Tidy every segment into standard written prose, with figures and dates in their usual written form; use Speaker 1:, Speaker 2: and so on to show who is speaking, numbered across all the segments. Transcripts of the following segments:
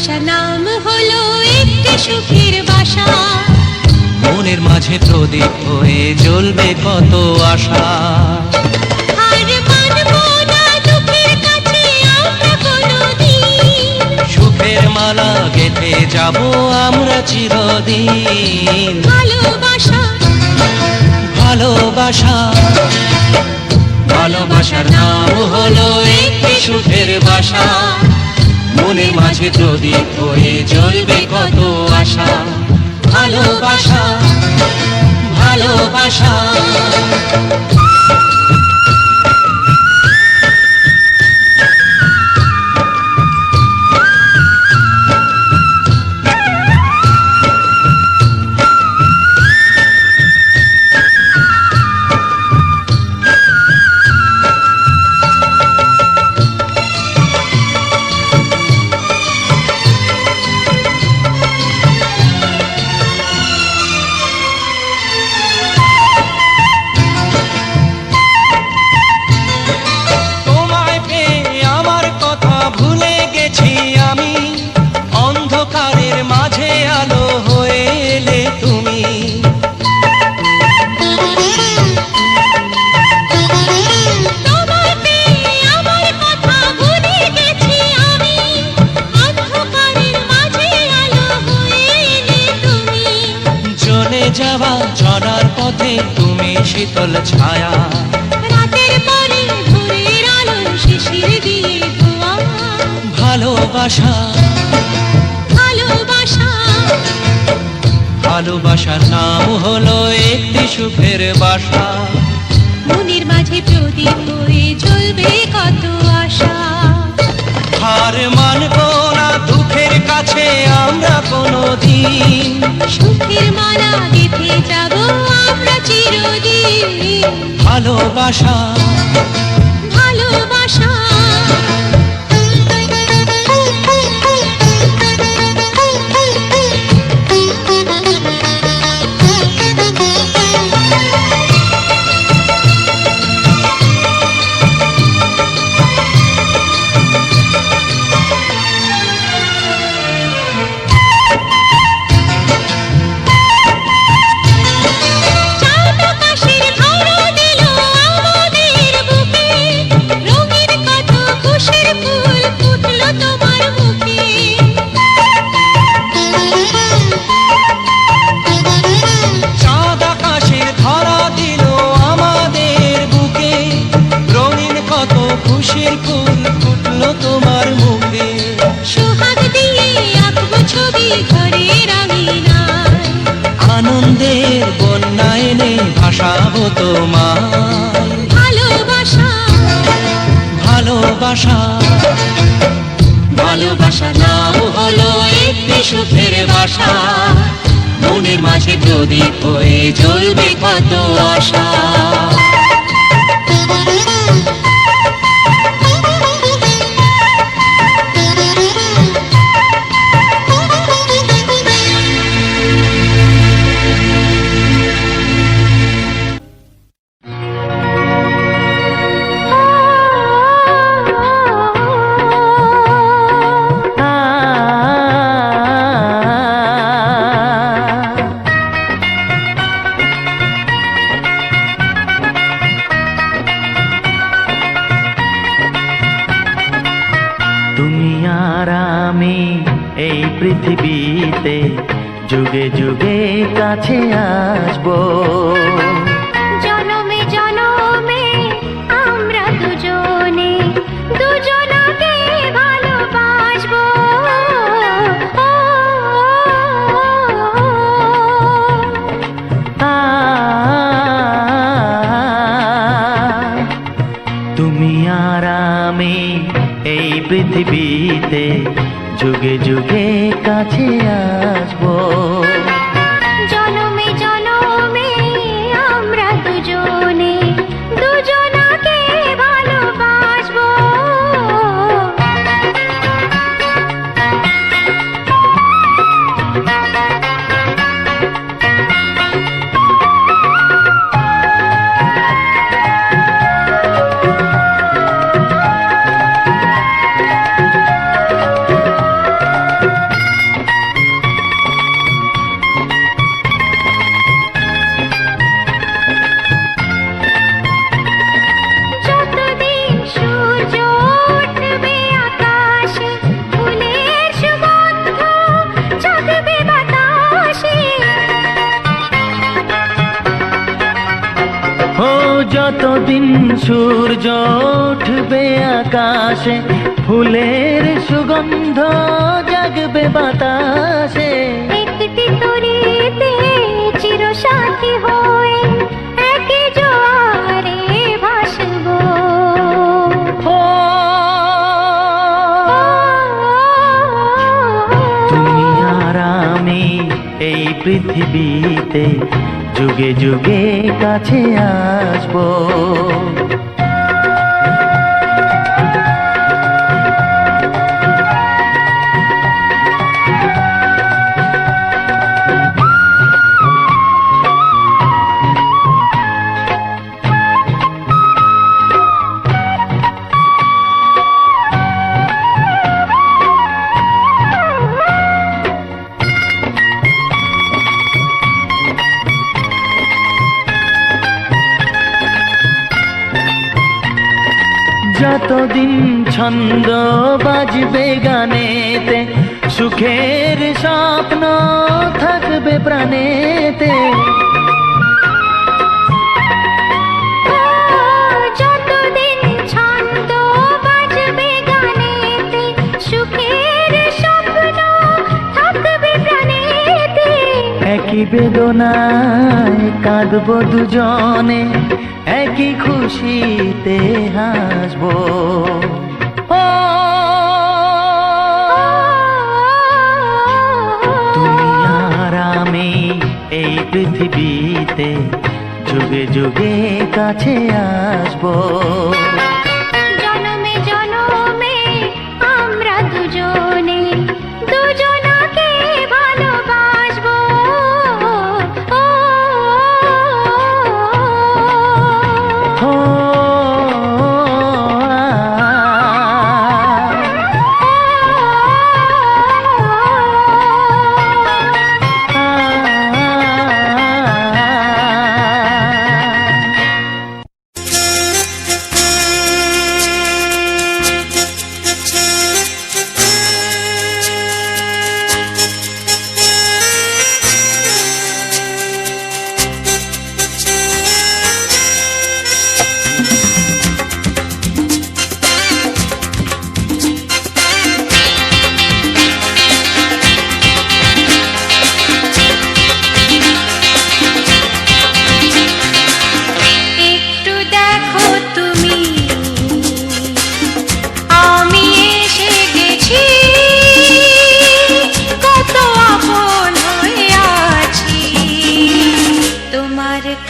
Speaker 1: ভালোবাসা নাম হলো একটি সুখের বাসা,
Speaker 2: মনের মাঝে প্রদীপ হয়ে জ্বলবে কত আশা।
Speaker 1: আর মানব না দুঃখের কাছে আমরা কোনোদিন,
Speaker 2: সুখের মালা গেঁথে যাব আমরা চিরদিন।
Speaker 1: ভালোবাসা
Speaker 2: ভালোবাসা ভালোবাসার নাম হলো একটি সুখের বাসা, মনের মাঝে প্রদীপ হয়ে জ্বলবে কত আশা। ভালোবাসা ভালোবাসা যাওয়া চলার পথে তুমি শীতল ছায়া,
Speaker 1: রাতের পরে ভোরের আলো শিশির দিয়ে ধোয়া।
Speaker 2: ভালোবাসা
Speaker 1: ভালোবাসা
Speaker 2: ভালোবাসার নাম হলো একটি সুখের বাসা,
Speaker 1: মনের মাঝে প্রদীপ হয়ে জ্বলবে কত আশা।
Speaker 2: হার মানব না দুঃখের কাছে আমরা কোনোদিন,
Speaker 1: সুখের মালা গেঁথে যাব আমরা চিরদিন।
Speaker 2: ভালোবাসা
Speaker 1: ভালোবাসা
Speaker 2: খুশির ফুল ফুটলো তোমার মুখে,
Speaker 1: সোহাগ দিয়ে আঁকবো ছবি ঘরের আঙিনায়,
Speaker 2: আনন্দের বন্যা এনে ভাসাবো তোমায়।
Speaker 1: ভালোবাসা
Speaker 2: ভালোবাসা ভালোবাসা নাম হলো একটি সুখের বাসা, মনের মাঝে প্রদীপ হয়ে জ্বলবে কত আশা।
Speaker 3: এই পৃথিবীতে যুগে যুগে কাছে আসবো,
Speaker 1: জনমে জনমে আমরা দুজনে দুজনকে ভালোবাসবো।
Speaker 3: তুমি আর আমি এই পৃথিবীতে যুগে যুগে কাছে আসবো,
Speaker 1: জনমে জনমে আমরা দুজনে দুজনকে ভালোবাসবো।
Speaker 3: কতদিন সূর্য উঠবে আকাশে, ফুলের সুগন্ধ জাগবে বাতাসে।
Speaker 1: একটি তরিতে চিরসাথী হয়ে একই জোয়ারে ভাসবো।
Speaker 3: ও তুমি আর আমি এই পৃথিবীতে যুগে যুগে কাছে আসবো। যতদিন ছন্দ বাজবে গানেতে, সুখের স্বপ্ন থাকবে প্রাণেতে।
Speaker 1: যতদিন ছন্দ বাজবে গানেতে, সুখের স্বপ্ন থাকবে প্রাণেতে।
Speaker 3: একই বেদনায় কাঁদবো দুজনে, একই খুশিতে হাসবো। ও তুমি আর আমি এই পৃথিবীতে যুগে যুগে কাছে আসবো।
Speaker 1: জনমে জনমে আমরা দুজনে দুজনাকে ভালোবাসবো।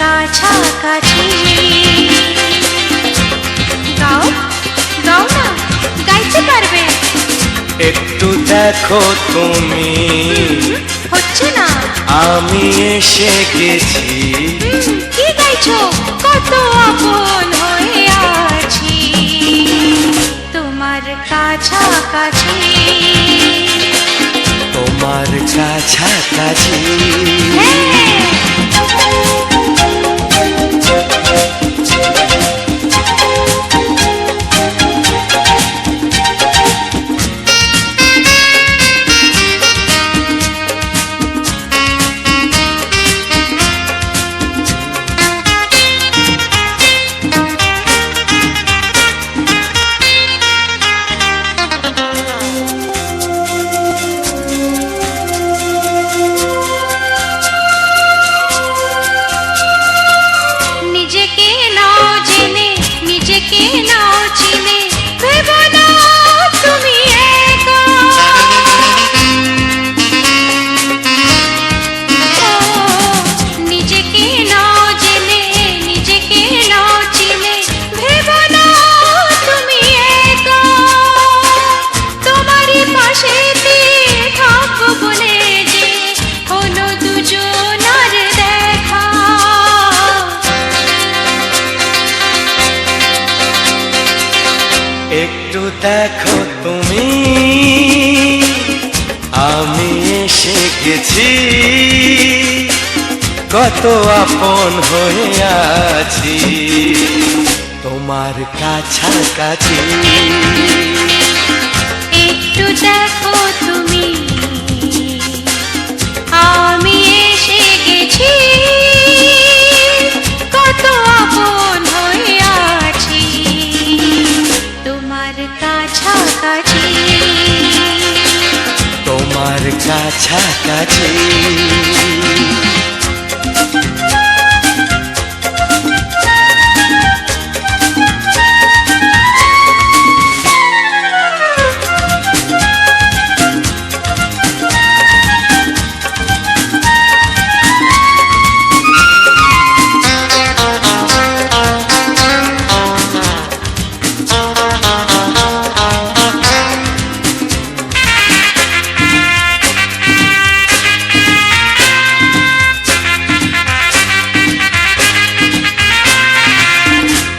Speaker 1: কাছাকাছি গাও গাও না, গাইতে পারবে?
Speaker 2: একটু দেখো তুমি,
Speaker 1: হচ্ছে না।
Speaker 2: আমি এসে গেছি।
Speaker 1: কি গাইছো? কত আপন হয়ে আছি তোমার কাছাকাছি,
Speaker 2: তোমার কাছাকাছি। একটু দেখো তুমি, আমি এসে গেছি। কত আপন হয়ে আছি তোমার কাছাকাছি।
Speaker 1: একটু দেখো তুমি, আমি এসে গেছি। কত আপন হয়ে কাছাকাছি
Speaker 3: তোমার কাছাকাছি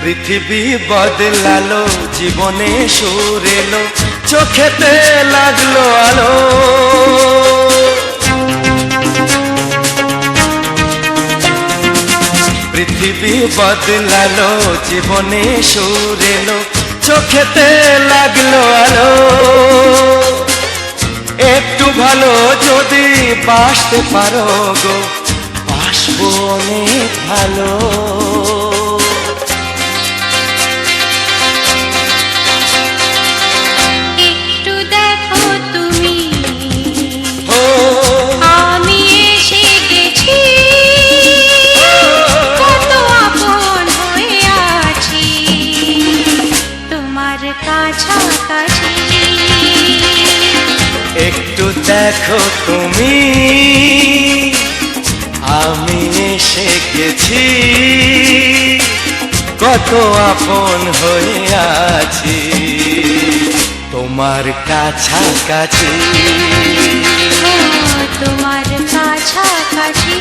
Speaker 3: পৃথিবী বদলালো জীবনে সুর এলো চোখেতে লাগলো আলো পৃথিবী বদলালো জীবনে সুর এলো চোখেতে লাগলো আলো একটু ভালো যদি বাসতে পারো গো বাসবো অনেক ভালো
Speaker 1: একটু দেখো তুমি আমি এসে গেছি কত আপন হয়ে আছি তোমার কাছাকাছি
Speaker 3: একটু দেখো তুমি আমি এসে গেছি কত আপন হয়ে আছি তোমার কাছাকাছি
Speaker 1: তোমার কাছাকাছি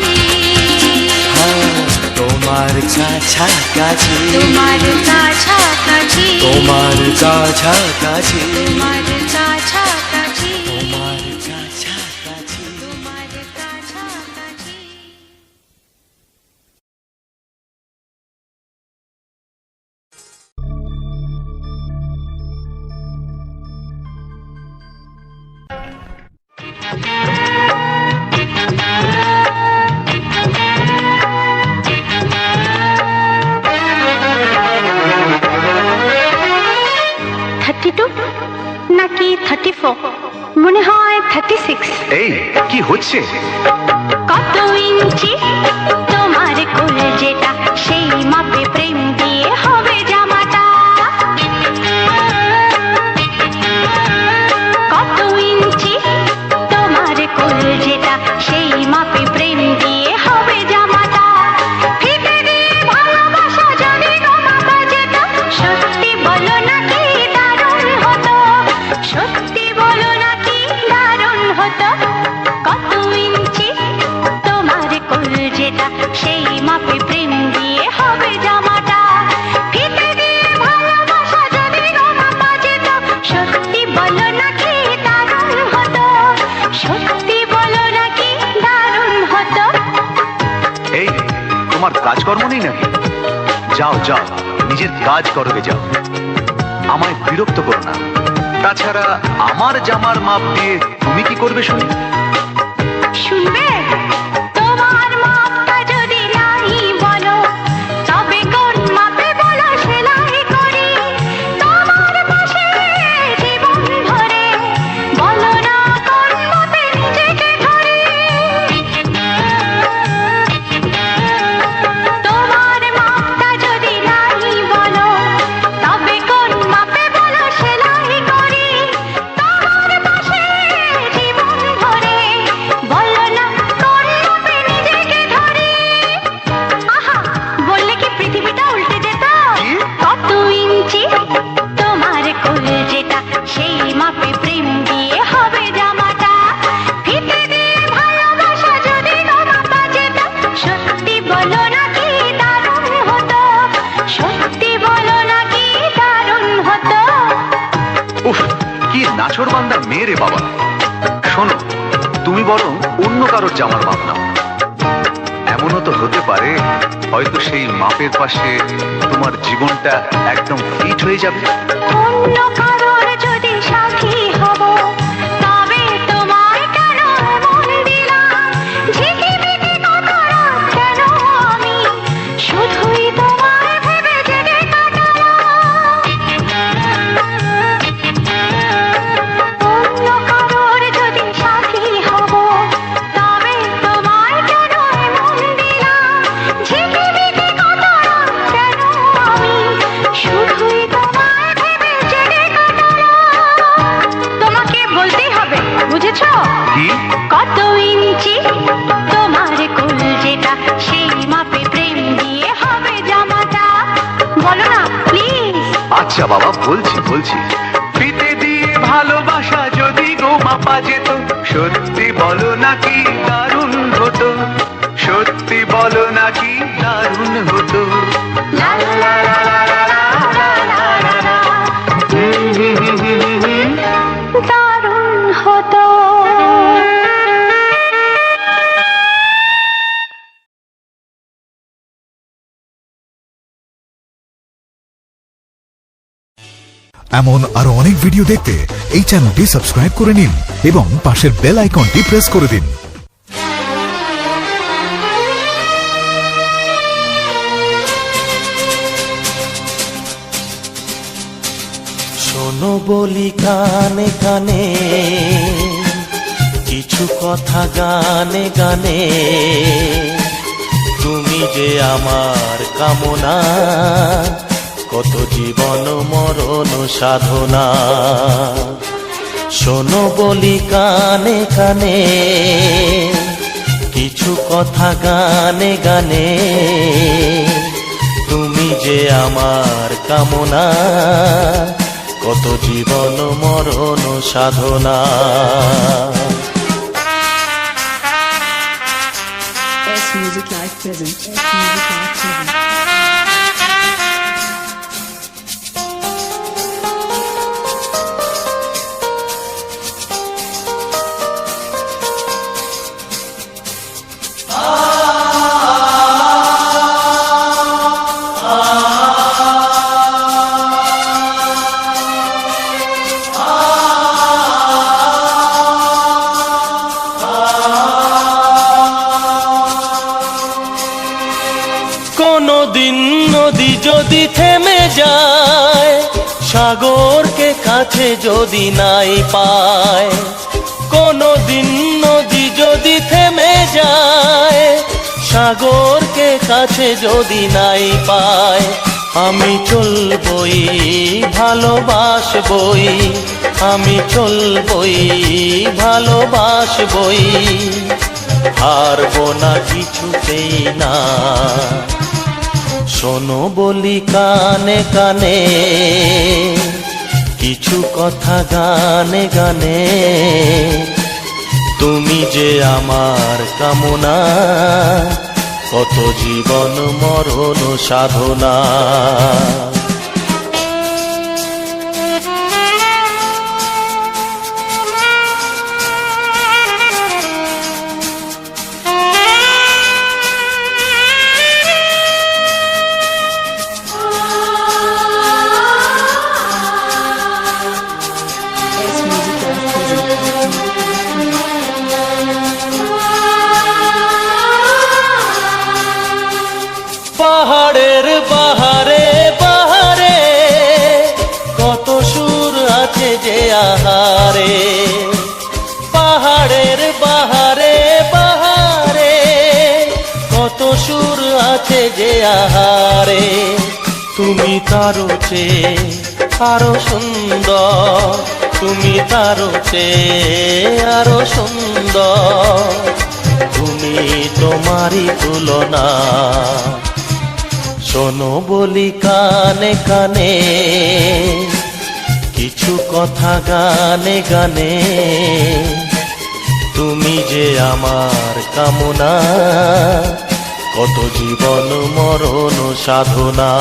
Speaker 3: হ্যাঁ, তোমার কাছাকাছি
Speaker 1: তোমার কাছাকাছি
Speaker 3: তোমার কাছাকাছি
Speaker 1: তোমার কাছাকাছি
Speaker 3: তোমার কাছাকাছি
Speaker 1: তোমার কাছাকাছি নাকি 34 মনে হয় 36
Speaker 4: এই কি হচ্ছে
Speaker 1: কত ইঞ্চি তোমার কোল যেটা সেই মাপে প্রেম দিয়ে হবে জামাটা কত ইঞ্চি তোমার কোল যেটা সেই মাপে প্রেম দিয়ে হবে জামাটা ফিতে দিয়ে ভালোবাসা যদি গো মাপা যেত সত্যি বলো নাকি দারুণ হতো সত্যি বলো নাকি দারুণ হতো কত ইঞ্চি তোমার কোল যেটা সেই মাপে প্রেম দিয়ে হবে জামাটা ফিতে দিয়ে ভালোবাসা যদি গো মাপা যেত সত্যি বলো নাকি দারুণ হতো সত্যি বলো নাকি দারুণ হতো
Speaker 4: এই তোমার কাজকর্ম নেই নাকি যাও যাও নিজের কাজ করবে যাও আমায় বিরক্ত করো না তাছাড়া আমার জামার মাপ দিয়ে তুমি কি করবে শুনি
Speaker 1: শুনবে তোমার মাপটা যদি নাই বলো তবে কোন মাপে বলো সেলাই করি তোমার পাশে জীবন ধরে বলো না কোন মাপে নিজেকে ধরি তোমার মাপটা যদি নাই বলো তবে কোন মাপে বলো সেলাই করি তোমার পাশে জীবন ধরে বলো না কোন মাপে নিজেকে ধরি আহা বললে কি পৃথিবীটা উল্টে যেত কত ইঞ্চি তোমার কোল যেটা সেই মাপে প্রেম দিয়ে হবে জামাটা ফিতে দিয়ে ভালোবাসা যদি গো মাপা যেত সত্যি বলো নাকি দারুণ হতো সত্যি বলো নাকি দারুণ হতো
Speaker 4: উফ কি নাছোড়বান্দা মেয়ে রে বাবা শোনো তুমি বরং অন্য কারোর জামার মাপ নাও এমনও তো হতে পারে হয়তো সেই মাপের পাশে তোমার জীবনটা একদম ফিট হয়ে যাবে
Speaker 1: অন্য কারোর যদি সাথী হব তবে তোমায় কেন মন দিলাম ঝিকিমিকি কত রাত কেন আমি শুধুই তোমায় ভেবে জেগে কাটালাম
Speaker 4: আচ্ছা বাবা, বলছি বলছি। ফিতে দিয়ে ভালোবাসা যদি গো মাপা যেত, সত্যি বলো নাকি দারুণ হতো, সত্যি বলো নাকি দারুণ হতো।
Speaker 1: লা লা লা লা লা লা লা লা লা। দারুণ হতো।
Speaker 5: এমন আরো অনেক ভিডিও দেখতে এই চ্যানেলটি সাবস্ক্রাইব করে নিন এবং পাশের বেল আইকনটি প্রেস করে দিন।
Speaker 3: শোনো বলি কানে কানে, কিছু কথা গানে গানে, তুমি যে আমার কামনা, কত জীবন মরণ সাধনা। শোনো বলি কানে কানে, কিছু কথা গানে গানে, তুমি যে আমার কামনা, কত জীবন মরণ সাধনা।
Speaker 6: S Music Live present. S Music Live present.
Speaker 3: কোনদিন নদী যদি থেমে যায়, সাগরকে কাছে যদি নাই পায়, কোনদিন নদী যদি থেমে যায়, সাগরকে কাছে যদি নাই পায়, আমি চলবই ভালোবাসবই, আমি চলবই ভালোবাসবই, হারবো না কিছুতেই না। শোনো বলি কানে কানে, কিছু কথা গানে গানে, তুমি যে আমার কামনা, কত জীবন মরণ সাধনা।
Speaker 6: S Music Live present.
Speaker 3: পাহাড়ের বাহারে বাহারে, কত সুর আছে যে আহারে, পাহাড়ের বাহারে বাহারে, কত সুর আছে যে আহারে, তুমি তারও চেয়ে আরো সুন্দর, তুমি তারও চেয়ে আরো সুন্দর, তুমি তোমারই তুলনা। শোনো বলি কানে কানে, কিছু কথা গানে গানে, তুমি যে আমার কামনা, কত জীবন মরণ সাধনা।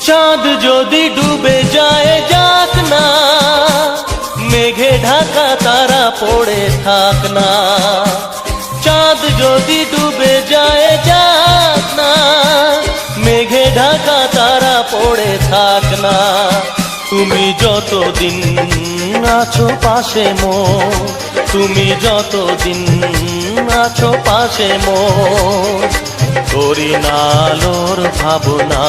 Speaker 3: চাঁদ যদি ডুবে যায় যাক না, মেঘে ঢাকা তারা পড়ে থাক না, চাঁদ যদি ডুবে যায় যাক না, মেঘে ঢাকা তারা পড়ে থাক না, তুমি যতদিন আছো পাশে মোর, তুমি যতদিন আছো পাশে মোর, করি না আলোর ভাবনা।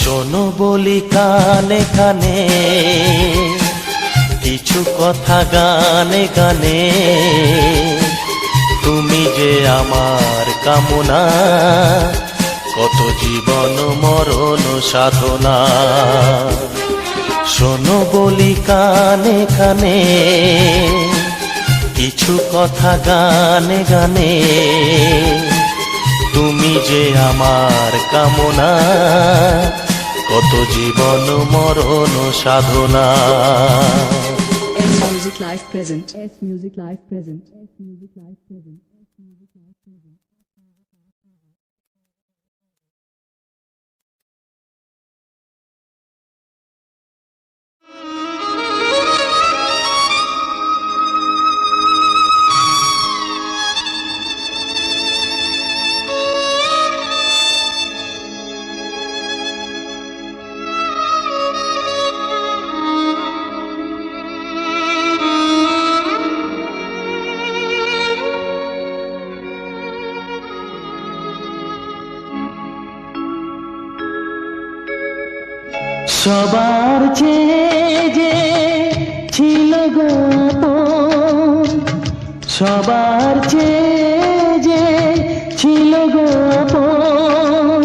Speaker 3: শোনো বলি কানে কানে, কিছু কথা গানে গানে, তুমি যে আমার কামনা, কত জীবন মরণ সাধনা। শোনো বলি কানে কানে, কিছু কথা গানে গানে, তুমি যে আমার কামনা, কত জীবন মরণ সাধনা।
Speaker 6: S Music Live present. S Music Live present. S Music Live present. S Music Live present.
Speaker 3: সবার চেয়ে যে ছিল গো আপন, সবার চেয়ে যে ছিল গো আপন,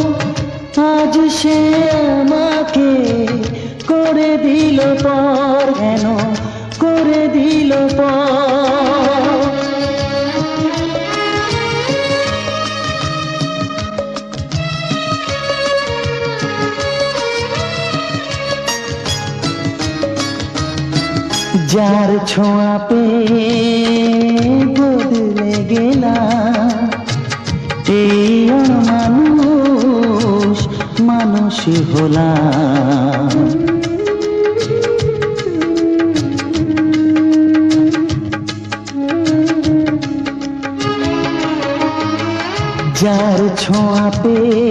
Speaker 3: আজ সে আমাকে করে দিল পর, কেন করে দিল পর। যার ছোঁয়া পেয়ে বদলে গেলাম, এই মানুষ মানুষ হলাম। যার ছোঁয়া পেয়ে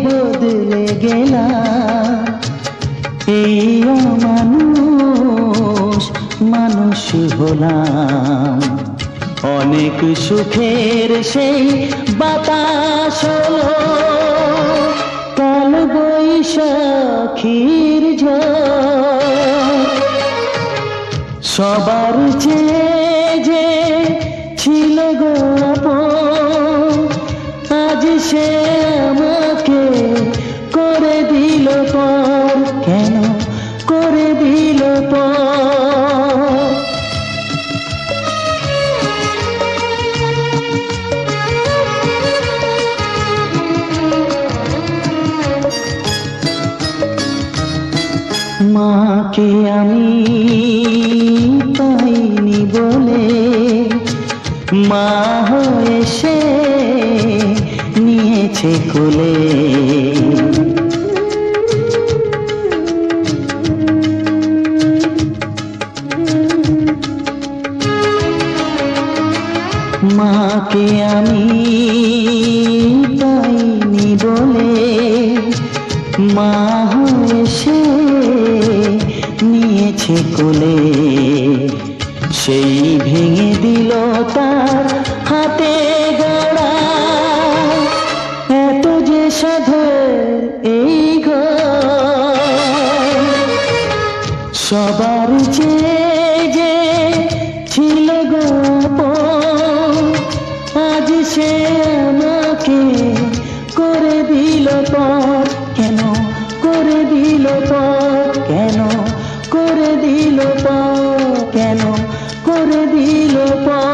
Speaker 3: বদলে গেলাম, এই মানুষ মানুষ হলাম। অনেক সুখের সেই বাতাস হলো, কাল বৈশাখীর ঝড়। সবার চেয়ে যে ছিল গো আপন, আজ সে আমাকে করে দিল পর, কেন করে দিল পর। মাকে আমি পাইনি বলে, মা হয়ে সে নিয়েছে কোলে। মাকে আমি পাইনি বলে, মা হয়ে সে নিয়েছে কোলে। সেই ভেঙে দিল তার হাতে গড়া, এত যে সাধের এই ঘর। সবার চেয়ে যে ছিল গো আপন, আজ সে আমাকে করে দিল পর, কেন করে দিল পর, কেন করে দিল পর, কেন করে দিল পর।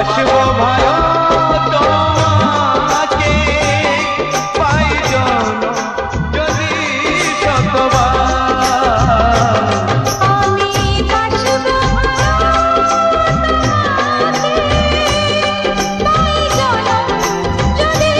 Speaker 7: বাসবো ভালো তোমাকে পাই জনম যদি শতবার।
Speaker 1: আমি বাসবো তাই জনম যদি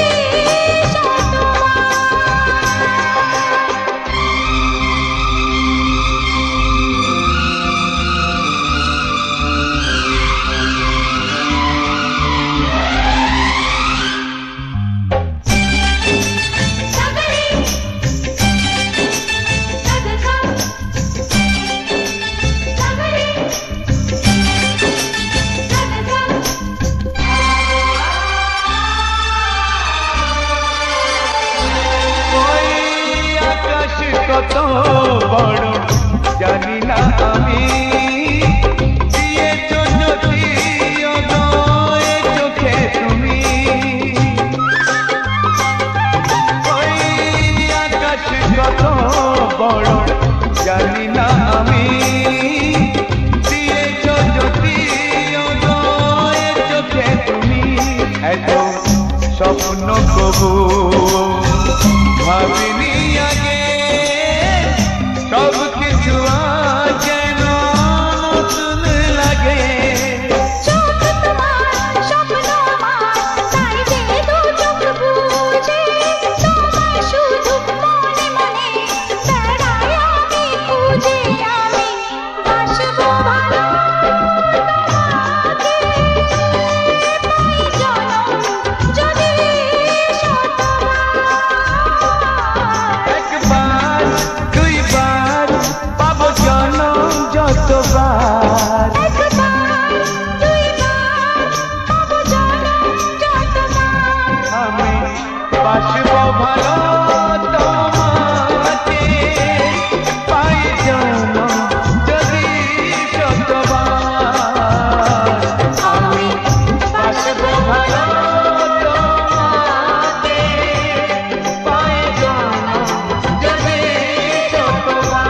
Speaker 7: ওই আকাশ কত বড় জানি না আমি, দিয়েছ যদি অদয় চোখে তুমি। ওই আকাশ কত বড় জানি না আমি, দিয়েছ যদি অদয় চোখে তুমি। এত স্বপ্ন কবু ভাবিনি আগে, সব কিছু আজ যেন নতুন লাগে।
Speaker 1: চোখ তোমার স্বপ্ন আমার, তাই যে দু চোখ বুঝে তোমায় শুধু মনে মনে বেড়াই আমি খুঁজে। আমি বাসবো ভালো তোমাকে পাই জনম যদি শতবার।
Speaker 7: একবার দুইবার পাবো জনম যতবার।
Speaker 1: একবার দুইবার পাবো জনম যতবার।
Speaker 7: আমি বাসবো ভালো তোমাকে পাই জনম যদি শতবার। আমি বাসবো ভালো তোমাকে পাই জনম যদি শতবার।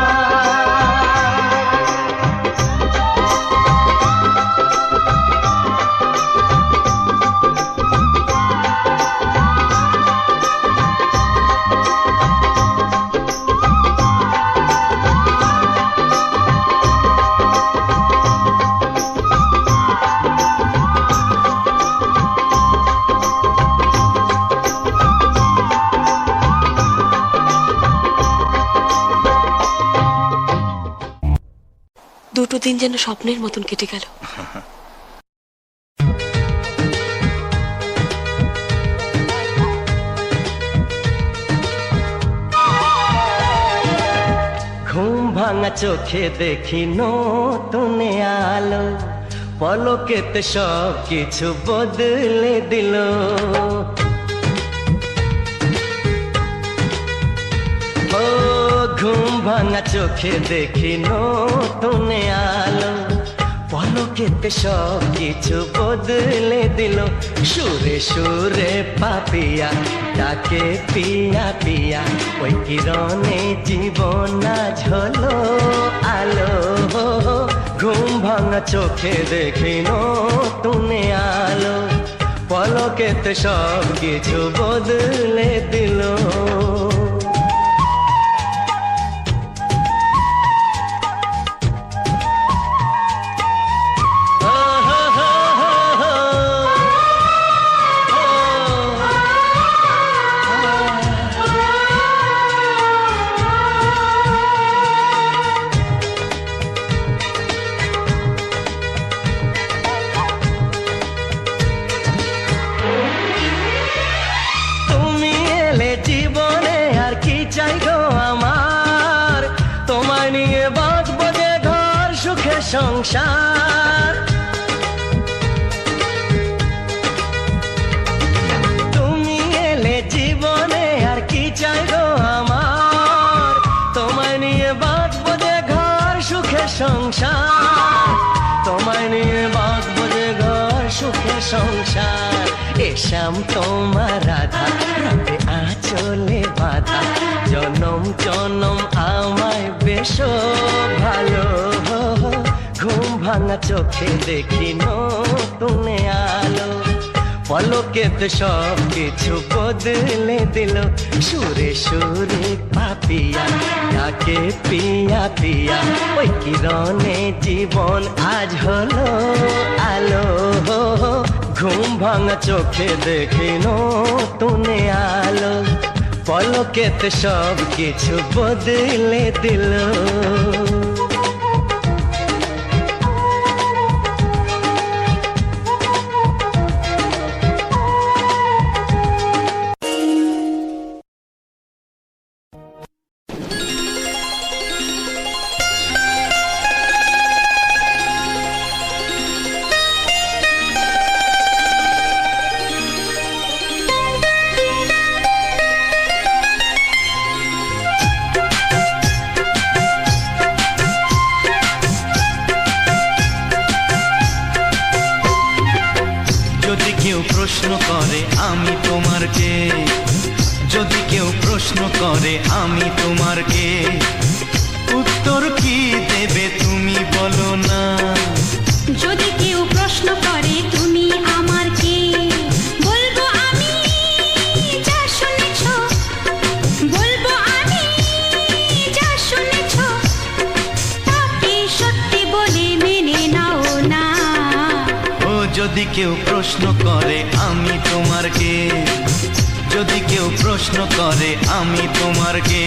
Speaker 8: দুটো দিন যেন স্বপ্নের মতন কেটে গেল।
Speaker 3: ঘুম ভাঙা চোখে দেখি নতুন আলো, পলকেতে সব কিছু বদলে দিল। ও ঘুম ভাঙা চোখে দেখি নতুন আলো, পলকেতে সব কিছু বদলে দিল। সুরে সুরে পাপিয়া ডাকে পিয়া পিয়া, ওই কিরণে জীবন আজ হলো আলো। ঘুম ভাঙা চোখে দেখি নতুন আলো, পলকেতে সব কিছু বদলে দিল। তুমি এলে জীবনে আর কি চাই গো আমার, তোমায় নিয়ে বাঁচবো যে ঘর সুখে সংসার। তুমি এলে জীবনে আর কি চাই গো আমার, তোমায় নিয়ে বাঁচবো যে ঘর সুখে সংসার। তোমায় নিয়ে বাঁচবো যে ঘর সুখে সংসার। এসাম তোমার রাধা, রাতে আঁচলে বাঁধা, জনম জনম আমায় বেশ ভালো। ঘুম ভাঙা চোখে দেখি নতুন আলো, পলকেতে সব কিছু বদলে দিল, সুরে সুরে পাপিয়া ডাকে পিয়া পিয়া, ওই কিরণে জীবন আজ হলো আলো। ঘুম ভাঙা চোখে দেখি নতুন আলো, পলকেতে সব কিছু বদলে দিল।
Speaker 7: যদি কেউ প্রশ্ন করে আমি তোমার কে, যদি কেউ প্রশ্ন করে আমি তোমার কে, উত্তর কি দেবে তুমি বলো না।
Speaker 1: যদি কেউ প্রশ্ন করে তুমি আমার কে, বলবো আমি যা শুনেছ, বলবো আমি যা শুনেছ, তাকে সত্যি বলে মেনে নাও না।
Speaker 7: ও যদি কেউ প্রশ্ন করে আমি তোমার কে, যদি কেউ প্রশ্ন করে আমি তোমার কে,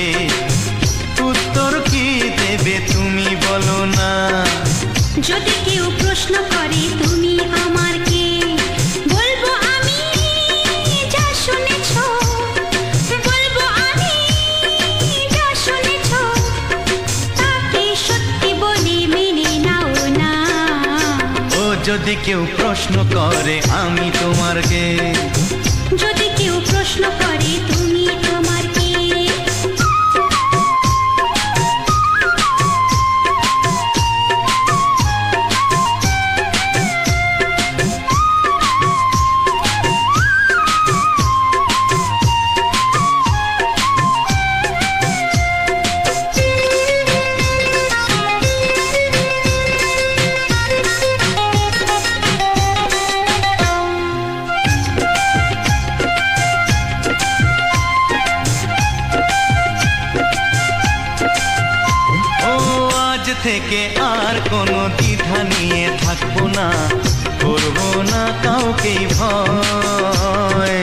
Speaker 7: উত্তর কি দেবে তুমি বলো না।
Speaker 1: যদি কেউ প্রশ্ন করে তুমি আমার কে, বলবো আমি যা শুনেছ, বলবো আমি যা শুনেছ, তাকে সত্যি বলে মেনে নাও না।
Speaker 7: ও যদি কেউ প্রশ্ন করে আমি তোমার কে,
Speaker 1: যদি কেউ প্রশ্ন করে তুমি আমার কে।
Speaker 7: থেকে আর কোনো দ্বিধা নিয়ে থাকবো না, করবো না কাউকেই ভয়।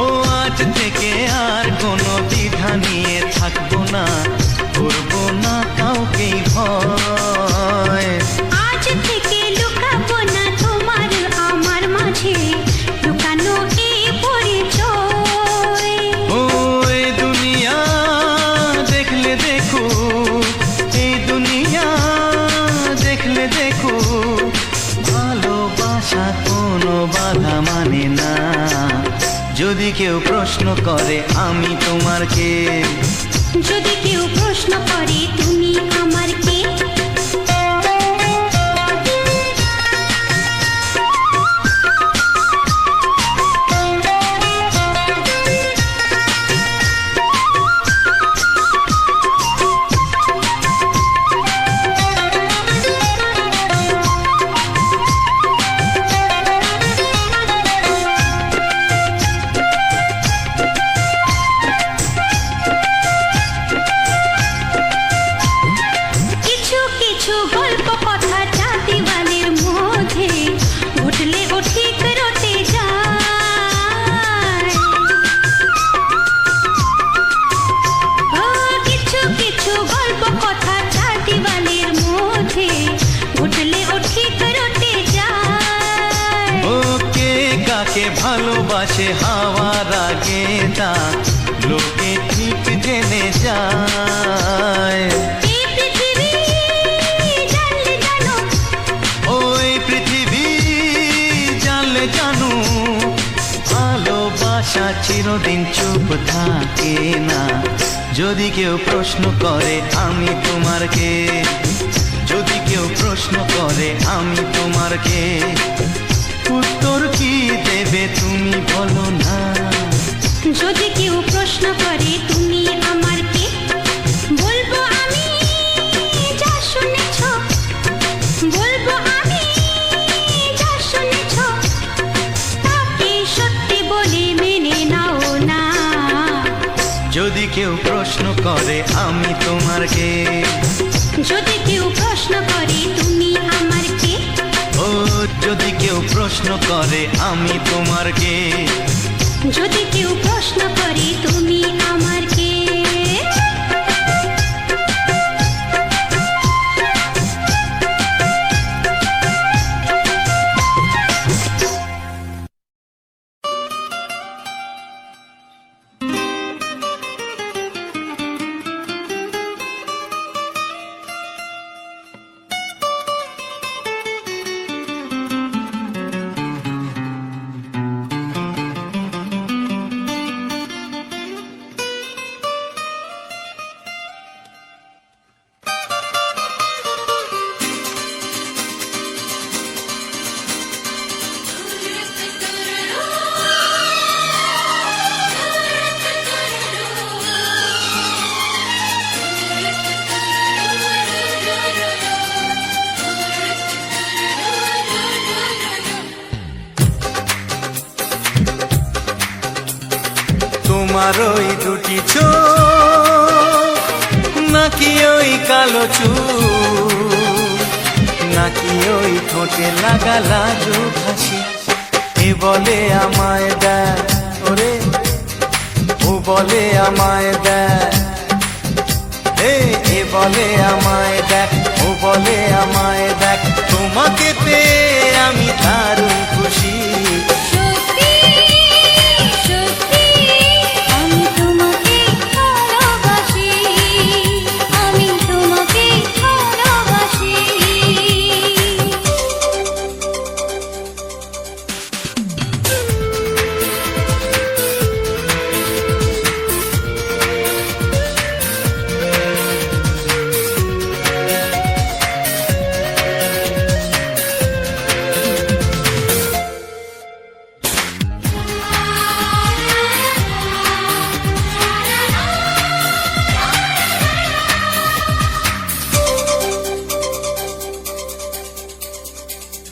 Speaker 7: ও আজ থেকে আর কোনো দ্বিধা নিয়ে থাকবো না, করবো না কাউকেই ভয়।
Speaker 1: আজ থেকে লুকাবো না তোমার আমার মাঝে লুকানো এই পরিচয়।
Speaker 7: ও এই দুনিয়া দেখলে দেখো, এই দুনিয়া দেখলে দেখো, ভালোবাসা কোনো বাধা মানে না। যদি কেউ প্রশ্ন করে আমি তোমার কে,
Speaker 1: যদি কেউ প্রশ্ন করে তুমি আমার কে। কিছু কিছু গল্প কথা জাতিবালের মধ্যে ঘটলে ও ঠিক রটে যায়। ও কিছু কিছু গল্প কথা জাতিবালের মধ্যে ঘটলে ও ঠিক রটে যায়।
Speaker 7: ও কে কাকে ভালোবাসে হাওয়ার আগে তা লোকে ঠিক জেনে যায়।
Speaker 1: এই পৃথিবী জানলে জানো,
Speaker 7: ওই পৃথিবী জানলে জানো, ভালোবাসা চিরদিন চুপ থাকে না। যদি কেউ প্রশ্ন করে আমি তোমার কে, যদি কেউ প্রশ্ন করে আমি তোমার কে, উত্তর কি দেবে তুমি বলো না।
Speaker 1: যদি কেউ প্রশ্ন করে তুমি আমার কে, বলবো আমি যা শুনেছ, বলবো আমি
Speaker 7: যদি কেউ প্রশ্ন করে আমি তোমার কে,
Speaker 1: যদি কেউ প্রশ্ন করে তুমি আমার কে,
Speaker 7: ও যদি কেউ প্রশ্ন করে আমি তোমার কে,
Speaker 1: যদি কেউ প্রশ্ন করে তুমি আমার কে।
Speaker 7: তোমার ওই দুটি চোখ নাকি ওই কালো চুল, নাকি ওই ঠোঁটে লাগা লাজুক হাসি, এ বলে আমায় দেয় ওরে, ও বলে আমায় দেয়, এ বলে আমায় দেখ, ও বলে আমায় দেখ, তোমাকে পেয়ে আমি দারুণ খুশি।
Speaker 1: সত্যি সত্যি আমি তোমাকে ভালোবাসি, আমি তোমাকে ভালোবাসি।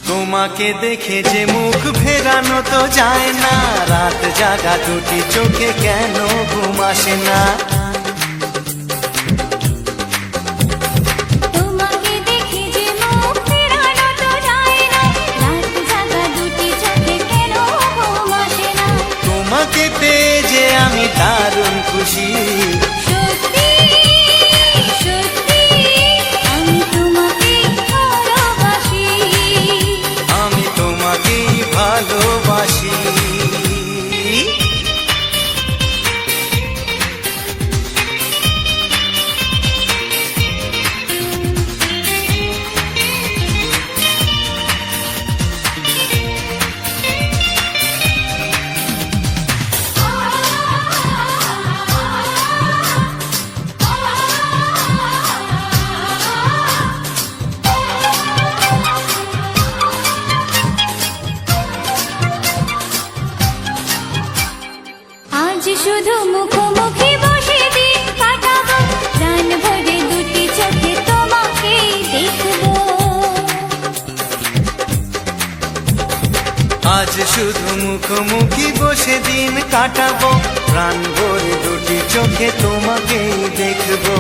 Speaker 7: তোমাকে দেখে যে মুখ ফেরানো তো যায় না, রাত জাগা দুটি চোখে কেন ঘুম আসে না।
Speaker 1: তোমাকে দেখে যে মুখ ফেরানো তো যায় না, রাত জাগা দুটি চোখে কেন ঘুম আসে না।
Speaker 7: তোমাকে পেয়ে যে আমি দারুণ খুশি।
Speaker 1: সত্যি সত্যি আমি তোমাকে ভালোবাসি,
Speaker 7: আমি তোমাকেই ভালোবাসি।
Speaker 1: আজ শুধু মুখোমুখি বসে দিন কাটাবো, প্রাণ ভরে দুটি চোখে তোমাকে দেখবো।
Speaker 7: আজ শুধু মুখোমুখি বসে দিন কাটাবো, প্রাণ ভরে দুটি চোখে তোমাকেই দেখবো।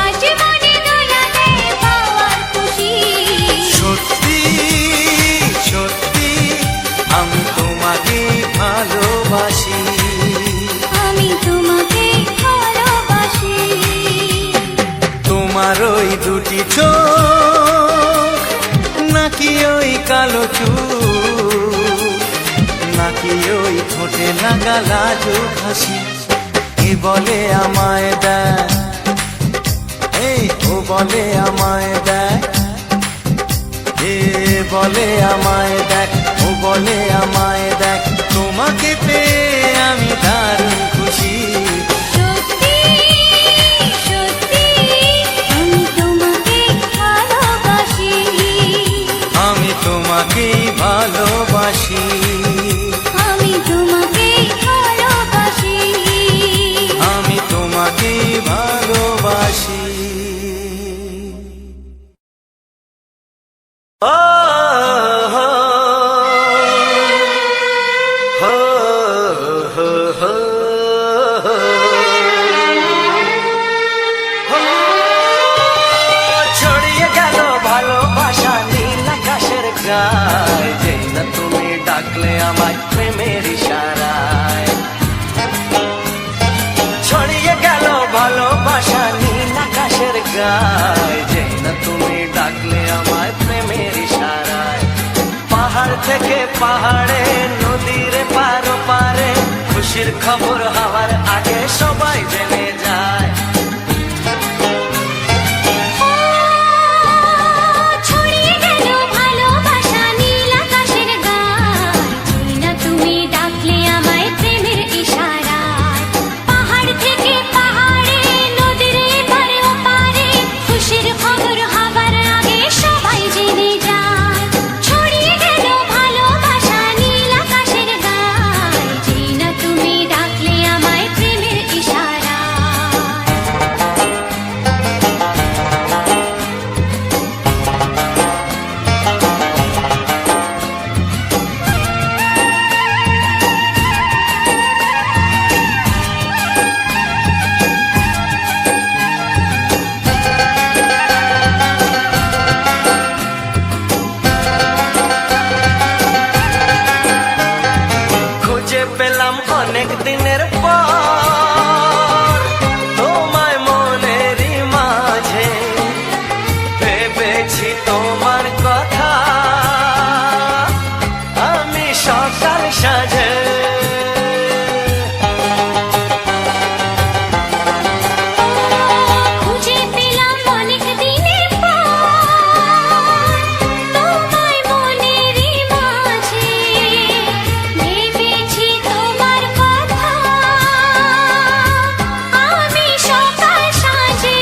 Speaker 1: আজ মনে দোলা দেয় পাওয়ার খুশি।
Speaker 7: সত্যি সত্যি আমি তোমাকেই ভালোবাসি,
Speaker 1: আমি তোমাকে ভালোবাসি।
Speaker 7: তোমার ওই দুটি চোখ নাকি ওই কালো চুল, নাকি ওই ঠোঁটে লাগা লাজুক হাসি, এ বলে আমায় দেয়, ও বলে আমায় দেয়, এ বলে আমায় দেখ, ও বলে আমায় দেখ, তোমাকে পেয়ে আমি দারুণ খুশি।
Speaker 1: সত্যি সত্যি আমি তোমাকে ভালোবাসি,
Speaker 7: আমি তোমাকেই ভালোবাসি,
Speaker 1: আমি তোমাকে ভালোবাসি,
Speaker 7: আমি তোমাকেই ভালোবাসি।
Speaker 3: যায়, যে না তুমি ডাকলে আমায় প্রেমের ইশারায়। পাহাড় থেকে পাহাড়ে, নদীর পারো পারে, খুশির খবর হওয়ার আগে সবাই জেনে যায়।
Speaker 1: ছড়িয়ে গেল ভালোবাসা নীল আকাশের গায়, যে না তুমি ডাকলে আমায় প্রেমের ইশারায়। পাহাড় থেকে পাহাড়ে, নদীর এপারে ওপারে, খুশির খবর হবার আগে সবাই জেনে যায়। ছড়িয়ে গেল ভালোবাসা নীল আকাশের গায়, যে না তুমি ডাকলে আমায় প্রেমের ইশারায়।
Speaker 3: খুঁজে পেলাম অনেক দিনের পর তোমায় মনেরই মাঝে, ভেবেছি তোমার কথা আমি সকাল সাজে।
Speaker 1: খুঁজে পেলাম অনেক দিনের পর তোমায় মনেরই মাঝে, ভেবেছি তোমার কথা আমি সকাল সাজে।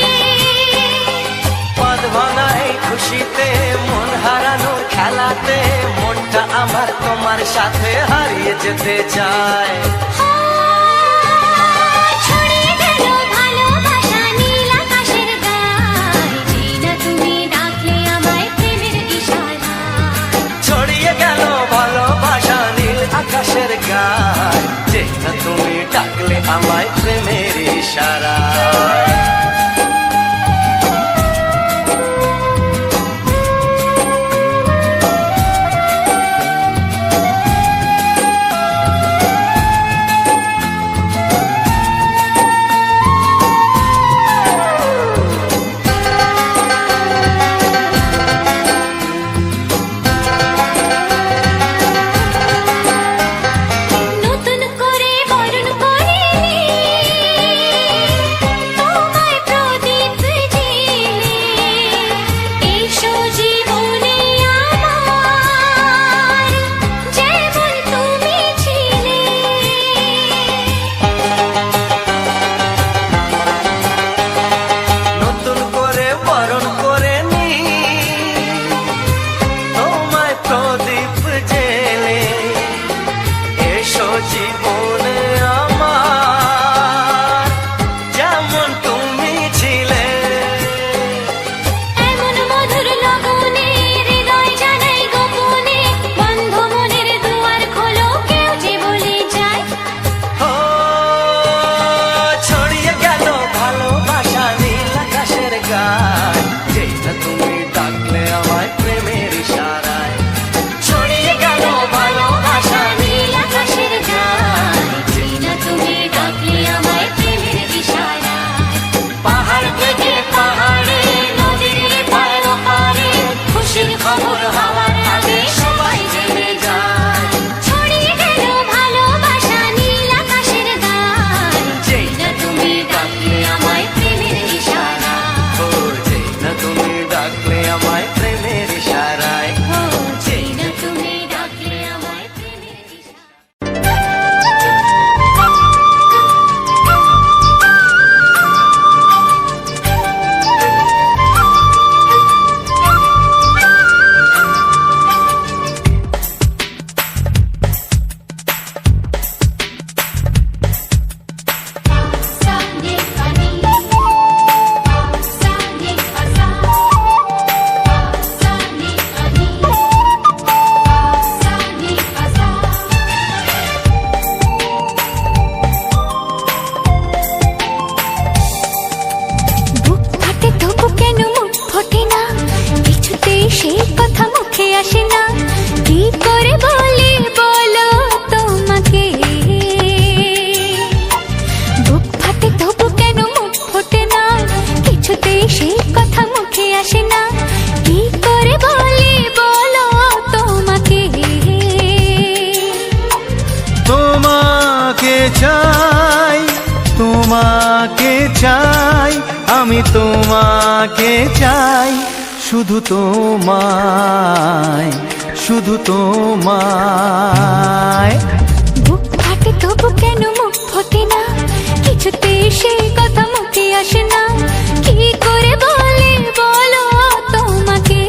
Speaker 3: পদ ভাঙা এই খুশিতে, মন হারানোর খেলাতে, মনটা আমার তোমার সাথে হারিয়ে যেতে চায়।
Speaker 1: ছড়িয়ে গেল ভালোবাসা নীল আকাশের গায়, যে না তুমি ডাকলে আমায় প্রেমের ইশারায়।
Speaker 3: ছড়িয়ে গেল ভালোবাসা নীল আকাশের গায়, যে না তুমি ডাকলে আমায় প্রেমের ইশারায়।
Speaker 7: চাই, তোমাকে চাই, আমি তোমাকে চাই, শুধু তোমায়, শুধু তোমায়।
Speaker 1: বুক ফাটে তবু কেন মুখ ফোটে না, কিছুতে সেই কথা মুখে আসে না, কি করে বলে বলো তোমাকে।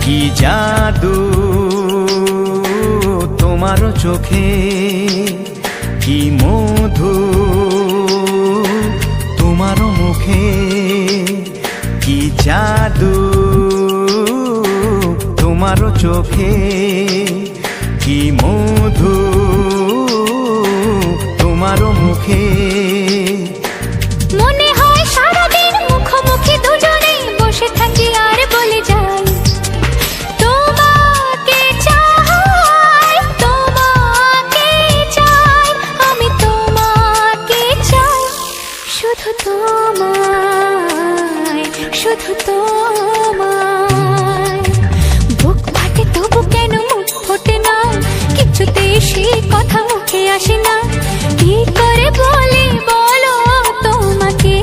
Speaker 7: কি জাদু তোমার চোখে, কি মধু তোমার মুখে, কি জাদু তোমার চোখে, কি মধু তোমার মুখে।
Speaker 1: মনে হয় সারাদিন মুখোমুখি দুজনে বসে থাকি আর বলে যাই, তোমাকে চাই, তোমাকে চাই, আমি তোমাকে চাই, শুধু তোমায়, শুধু তোমায়। বুক ফাটে তবু কেন মুখ ফোটে না, কিছুতে সেই কথা মুখে আসে না, কি করে বলে বলো তোমাকে।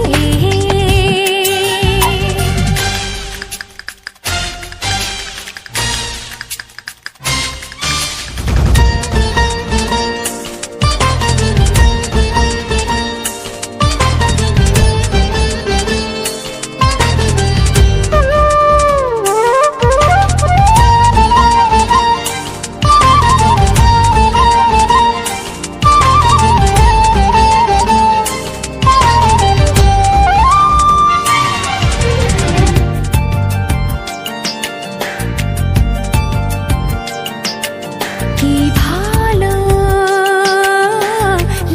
Speaker 1: কি ভালো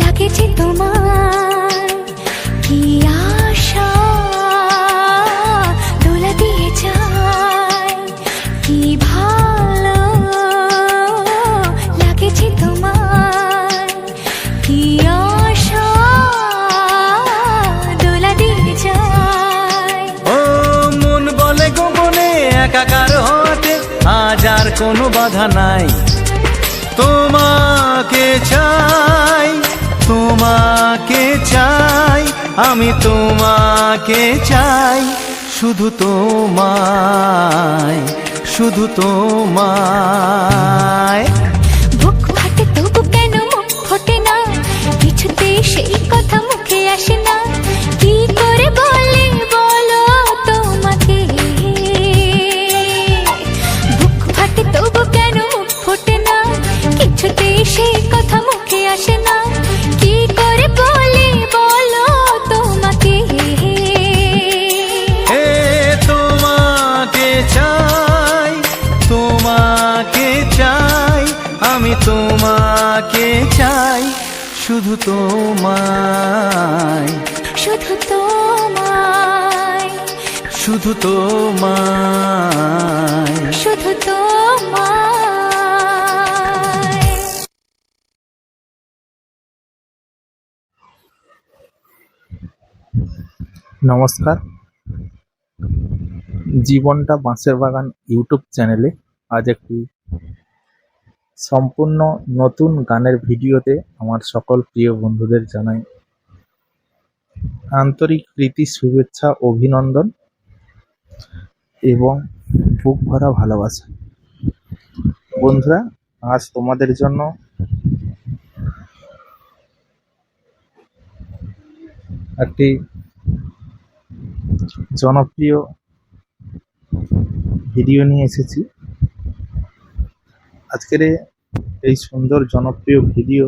Speaker 1: লাগেছে তোমায়, কি আশা দোলা দিয়ে যায়, কি ভালো লাগেছে তোমায়, কি আশা দোলা দিয়ে যায়।
Speaker 7: ও মন বলে গোপনে একাকার হতে আজ আর কোনো বাধা নাই, তোমাকে চাই, তোমাকে চাই, আমি তোমাকে চাই, শুধু তোমায়, শুধু তোমায়।
Speaker 1: বুক ফাটে তবু কেন মুখ ফোটে না, কিছুতে সেই কথা মুখে আসে না, কি করে বলে বলো তোমাকে। বুক ফাটে তবু কেন মুখ ফোটে না, কিছুতে সেই কথা মুখে আসে না, কি করে বলে বলো তোমাকে।
Speaker 7: এ তোমাকে চাই, তোমাকে চাই, আমি তোমাকে চাই, শুধু তোমায়,
Speaker 1: শুধু তোমায়,
Speaker 7: শুধু তোমায়।
Speaker 1: শুধু তোমায়।
Speaker 9: নমস্কার, জীবনটা বাঁশের বাগান ইউটিউব চ্যানেলে আজ একটি সম্পূর্ণ নতুন গানের ভিডিওতে আমার সকল প্রিয় বন্ধুদের জানাই আন্তরিক প্রীতি, শুভেচ্ছা, অভিনন্দন এবং বুক ভরা ভালোবাসা। বন্ধুরা, আজ তোমাদের জন্য একটি জনপ্রিয় ভিডিও নিয়ে এসেছি। আজকের এই সুন্দর জনপ্রিয় ভিডিও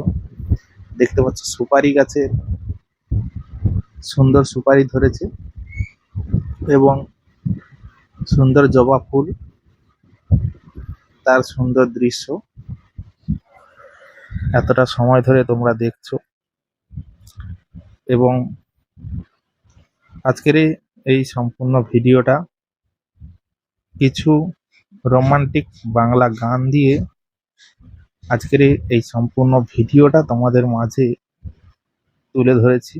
Speaker 9: দেখতে পাচ্ছ সুপারি গাছের সুন্দর সুপারি ধরেছে এবং সুন্দর জবা ফুল, তার সুন্দর দৃশ্য এতটা সময় ধরে তোমরা দেখছো। এবং আজকের এই সম্পূর্ণ ভিডিওটা কিছু রোমান্টিক বাংলা গান দিয়ে আজকের এই সম্পূর্ণ ভিডিওটা তোমাদের মাঝে তুলে ধরেছি,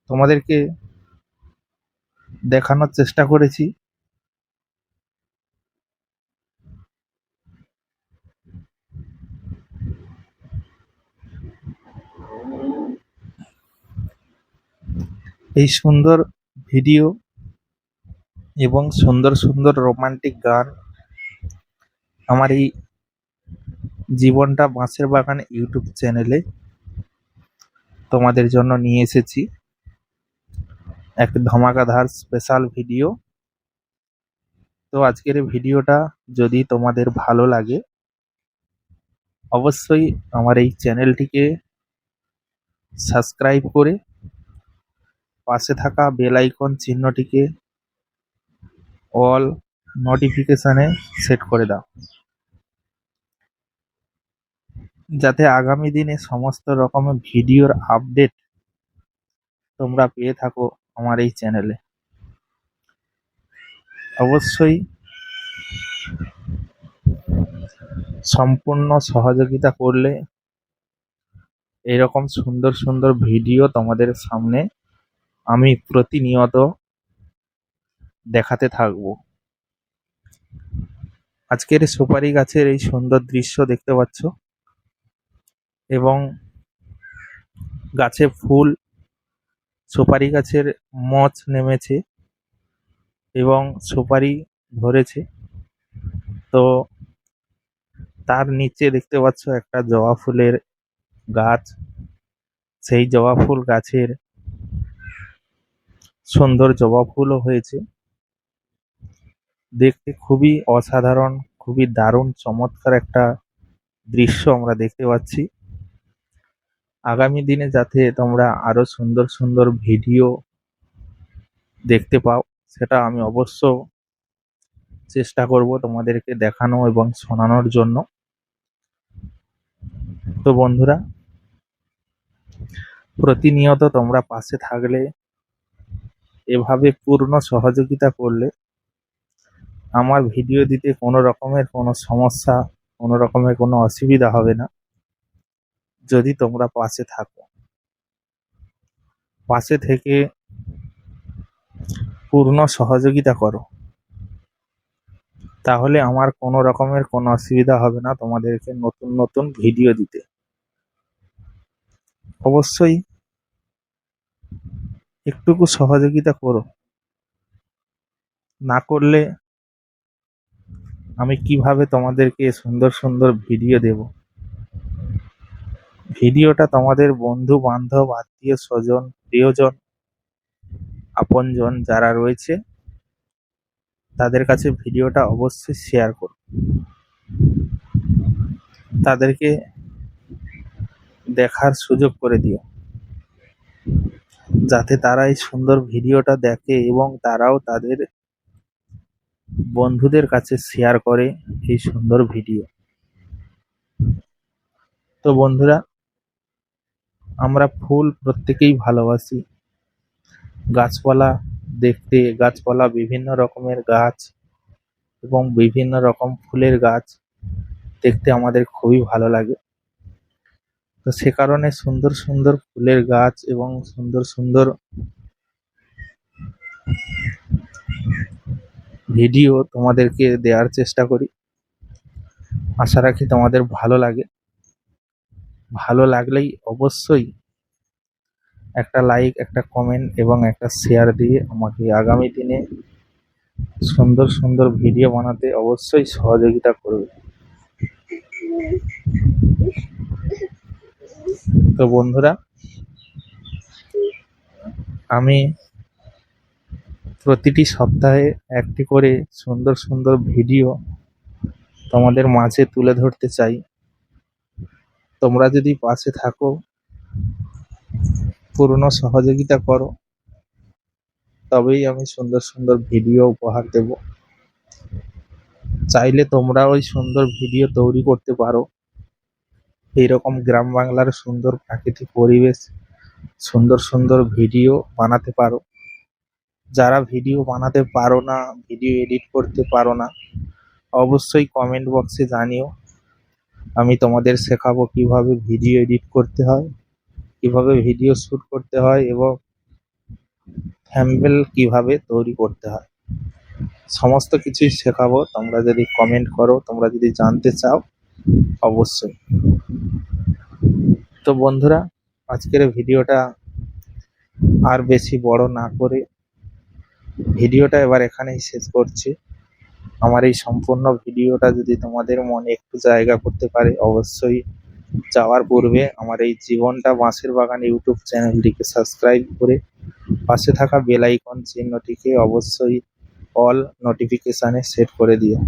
Speaker 9: তোমাদেরকে দেখানোর চেষ্টা করেছি এই সুন্দর ভিডিও এবং সুন্দর সুন্দর রোমান্টিক গান আমার এই জীবনটা বাঁশের বাগান ইউটিউব চ্যানেলে তোমাদের জন্য নিয়ে এসেছি এক ধামাকাদার স্পেশাল ভিডিও। তো আজকের এই ভিডিওটা যদি তোমাদের ভালো লাগে অবশ্যই আমার এই চ্যানেলটিকে সাবস্ক্রাইব করে পাশে থাকা বেল আইকন চিহ্নটিকে অল নোটিফিকেশনে সেট করে দাও, যাতে আগামী দিনে সমস্ত রকমের ভিডিওর আপডেট তোমরা পেয়ে থাকো আমার এই চ্যানেলে। অবশ্যই সম্পূর্ণ সহযোগিতা করলে এরকম সুন্দর সুন্দর ভিডিও তোমাদের সামনে আমি প্রতিনিয়ত দেখাতে থাকবো। আজকের সুপারি গাছের এই সুন্দর দৃশ্য দেখতে পাচ্ছ এবং গাছে ফুল, সুপারি গাছের মোচ নেমেছে এবং সুপারি ধরেছে। তো তার নিচে দেখতে পাচ্ছ একটা জবা ফুলের গাছ, সেই জবা ফুল গাছের সুন্দর জবা ফুলও হয়েছে, দেখতে খুবই অসাধারণ, খুবই দারুণ চমৎকার একটা দৃশ্য আমরা দেখতে পাচ্ছি। আগামী দিনে যাতে তোমরা আরো সুন্দর সুন্দর ভিডিও দেখতে পাও সেটা আমি অবশ্য চেষ্টা করব তোমাদেরকে দেখানো এবং শোনানোর জন্য। তো বন্ধুরা, প্রতিনিয়ত তোমরা পাশে থাকলে, এভাবে পূর্ণ সহযোগিতা করলে আমার ভিডিও দিতে কোনো রকমের কোনো সমস্যা, কোনো রকমের কোনো অসুবিধা হবে না যদি তোমরা পাশে থাকো। পাশে থেকে পূর্ণ সহযোগিতা করো, তাহলে আমার কোনো রকমের কোনো অসুবিধা হবে না তোমাদেরকে নতুন নতুন ভিডিও দিতে। অবশ্যই একটুকু সহযোগিতা করো, না করলে আমি কিভাবে তোমাদেরকে সুন্দর সুন্দর ভিডিও দেব। ভিডিওটা তোমাদের বন্ধু বান্ধব, আত্মীয় স্বজন, প্রিয়জন, আপনজন যারা রয়েছে তাদের কাছে ভিডিওটা অবশ্যই শেয়ার করো, তাদেরকে দেখার সুযোগ করে দিও, যাতে তারা এই সুন্দর ভিডিওটা দেখে এবং তারাও তাদের বন্ধুদের কাছে শেয়ার করে এই সুন্দর ভিডিও। তো বন্ধুরা, আমরা ফুল প্রত্যেকেই ভালোবাসি, গাছপালা দেখতে, গাছপালা বিভিন্ন রকমের গাছ এবং বিভিন্ন রকম ফুলের গাছ দেখতে আমাদের খুবই ভালো লাগে। তো সে কারণে সুন্দর সুন্দর ফুলের গাছ এবং সুন্দর সুন্দর ভিডিও তোমাদেরকে দেওয়ার চেষ্টা করি। আশা রাখি তোমাদের ভালো লাগে। ভালো লাগলেই অবশ্যই একটা লাইক, একটা কমেন্ট এবং একটা শেয়ার দিয়ে আমাকে আগামী দিনে সুন্দর সুন্দর ভিডিও বানাতে অবশ্যই সহযোগিতা করবে। তো বন্ধুরা, আমি প্রতিটি সপ্তাহে একটি করে সুন্দর সুন্দর ভিডিও তোমাদের মাঝে তুলে ধরতে চাই। তোমরা যদি পাশে থাকো পূর্ণ সহযোগিতা করো, তবেই আমি সুন্দর সুন্দর ভিডিও উপহার দেব। চাইলে তোমরা ওই সুন্দর ভিডিও তৈরি করতে পারো। এইরকম গ্রাম বাংলার সুন্দর প্রাকৃতিক পরিবেশ, সুন্দর সুন্দর ভিডিও বানাতে পারো। যারা ভিডিও বানাতে পারো না, ভিডিও এডিট করতে পারো না, অবশ্যই কমেন্ট বক্সে জানিও। আমি তোমাদের শেখাবো কিভাবে ভিডিও এডিট করতে হয়, কিভাবে ভিডিও শুট করতে হয় এবং থাম্বনেল কিভাবে তৈরি করতে হয়। সমস্ত কিছুই শেখাবো। তোমরা যদি কমেন্ট করো, তোমরা যদি জানতে চাও, অবশ্যই। তো বন্ধুরা, আজকের ভিডিওটা আর বেশি বড় না করে ভিডিওটা এবার এখানেই শেষ করছি। আমার এই সম্পূর্ণ ভিডিওটা যদি তোমাদের মনে একটু জায়গা করতে পারে, অবশ্যই যাওয়ার পূর্বে আমার এই জীবনটা বাঁশের বাগান ইউটিউব চ্যানেলটিকে সাবস্ক্রাইব করে পাশে থাকা বেল আইকন চিহ্নটিকে অবশ্যই অল নোটিফিকেশানে সেট করে দিও।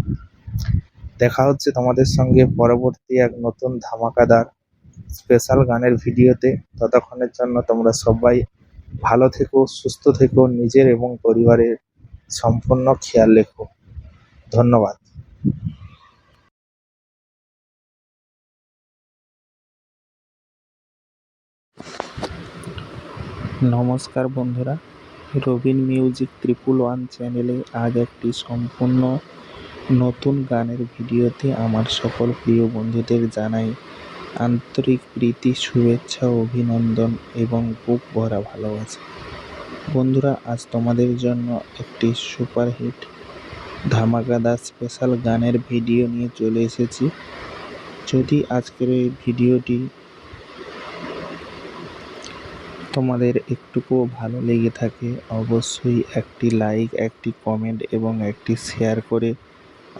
Speaker 9: দেখা হচ্ছে তোমাদের সঙ্গে পরবর্তী এক নতুন ধামাকাদার স্পেশাল গানের ভিডিওতে। ততক্ষণের জন্য তোমরা সবাই ভালো থেকো, সুস্থ থেকো, নিজের এবং পরিবারের সম্পূর্ণ খেয়াল রেখো। ধন্যবাদ। নমস্কার বন্ধুরা, রবিন মিউজিক 111 চ্যানেলে আজ একটি সম্পূর্ণ নতুন গানের ভিডিওতে আমার সকল প্রিয় বন্ধুদের জানাই আন্তরিক প্রীতি, শুভেচ্ছা, অভিনন্দন এবং বুক ভরা ভালোবাসা। বন্ধুরা, আজ তোমাদের জন্য একটি সুপারহিট ধামাকাদার স্পেশাল গানের ভিডিও নিয়ে চলে এসেছি। যদি আজকের এই ভিডিওটি তোমাদের একটুকুও ভালো লেগে থাকে, অবশ্যই একটি লাইক, একটি কমেন্ট এবং একটি শেয়ার করে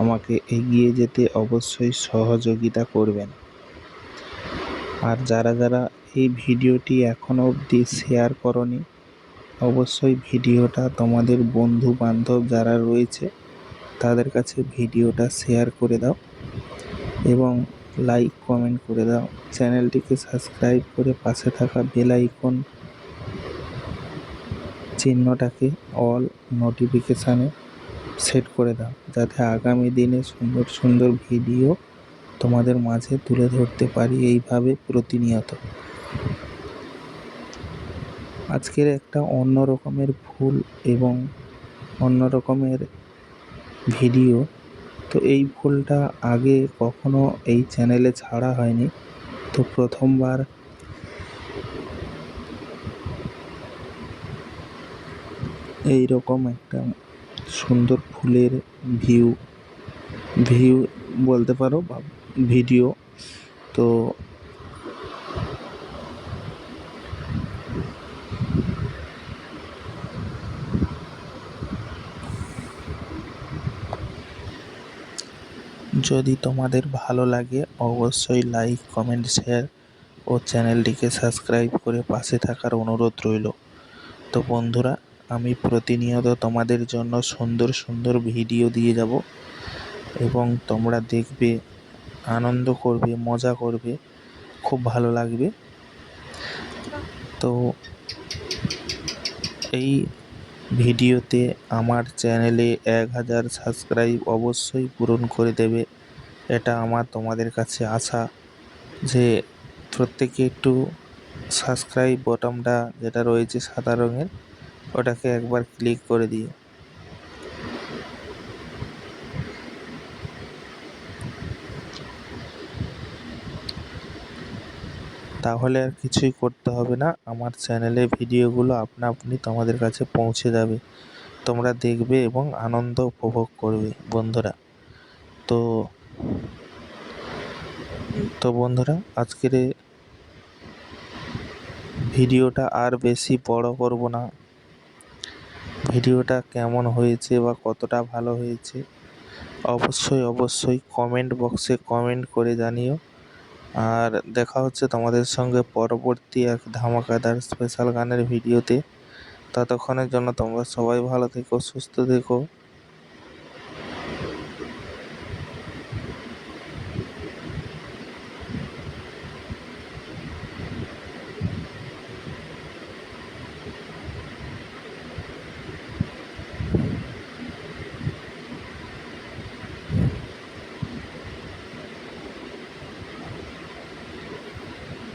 Speaker 9: আমাকে এগিয়ে যেতে অবশ্যই সহযোগিতা করবেন। আর যারা যারা এই ভিডিওটি এখনও অবধি শেয়ার করনি, অবশ্যই ভিডিওটা তোমাদের বন্ধু বান্ধব যারা রয়েছে তাদের কাছে ভিডিওটা শেয়ার করে দাও এবং লাইক কমেন্ট করে দাও। চ্যানেলটিকে সাবস্ক্রাইব করে পাশে থাকা বেল আইকন চিহ্নটাকে অল নোটিফিকেশানে সেট করে দাও, যাতে আগামী দিনে সুন্দর সুন্দর ভিডিও তোমাদের মাঝে তুলে ধরতে পারি এইভাবে প্রতিনিয়ত। আজকের একটা অন্য রকমের ফুল এবং অন্য রকমের ভিডিও। তো এই ফুলটা আগে কখনো এই চ্যানেলে ছাড়া হয়নি, তো প্রথমবার এই রকম একটা সুন্দর ফুলের ভিউ বলতে পারো বা ভিডিও। তো যদি তোমাদের ভালো লাগে, অবশ্যই লাইক, কমেন্ট, শেয়ার ও চ্যানেলটিকে সাবস্ক্রাইব করে পাশে থাকার অনুরোধ রইল। তো বন্ধুরা, আমি প্রতিনিয়ত তোমাদের জন্য সুন্দর সুন্দর ভিডিও দিয়ে যাব এবং তোমরা দেখবে, আনন্দ করবে, মজা করবে, খুব ভালো লাগবে। তো এই ভিডিওতে আমার চ্যানেলে 1000 সাবস্ক্রাইব অবশ্যই পূরণ করে দেবে, এটা আমার তোমাদের কাছে আশা। যে প্রত্যেকে একটু সাবস্ক্রাইব বটনটা যেটা রয়েছে সাদা রঙের, ওটাকে একবার ক্লিক করে দিও। তাহলে আর কিছুই করতে হবে না, আমার চ্যানেলে ভিডিওগুলো আপনা আপনি তোমাদের কাছে পৌঁছে যাবে, তোমরা দেখবে এবং আনন্দ উপভোগ করবে বন্ধুরা। তো বন্ধুরা, আজকের ভিডিওটা আর বেশি বড় করব না। ভিডিওটা কেমন হয়েছে বা কতটা ভালো হয়েছে অবশ্যই কমেন্ট বক্সে কমেন্ট করে জানিও। আর দেখা হচ্ছে তোমাদের সঙ্গে পরবর্তী এক ধামাকাদার স্পেশাল গানের ভিডিওতে। ততক্ষণের জন্য তোমরা সবাই ভালো থেকো, সুস্থ থেকো।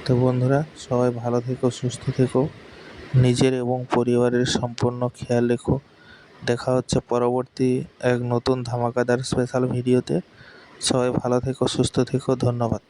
Speaker 9: তো বন্ধুরা, সবাই ভালো থেকো, সুস্থ থেকো, নিজের এবং পরিবারের সম্পূর্ণ খেয়াল রেখো। দেখা হচ্ছে পরবর্তী এক নতুন ধামাকাদার স্পেশাল ভিডিওতে। সবাই ভালো থেকো, সুস্থ থেকো, ধন্যবাদ।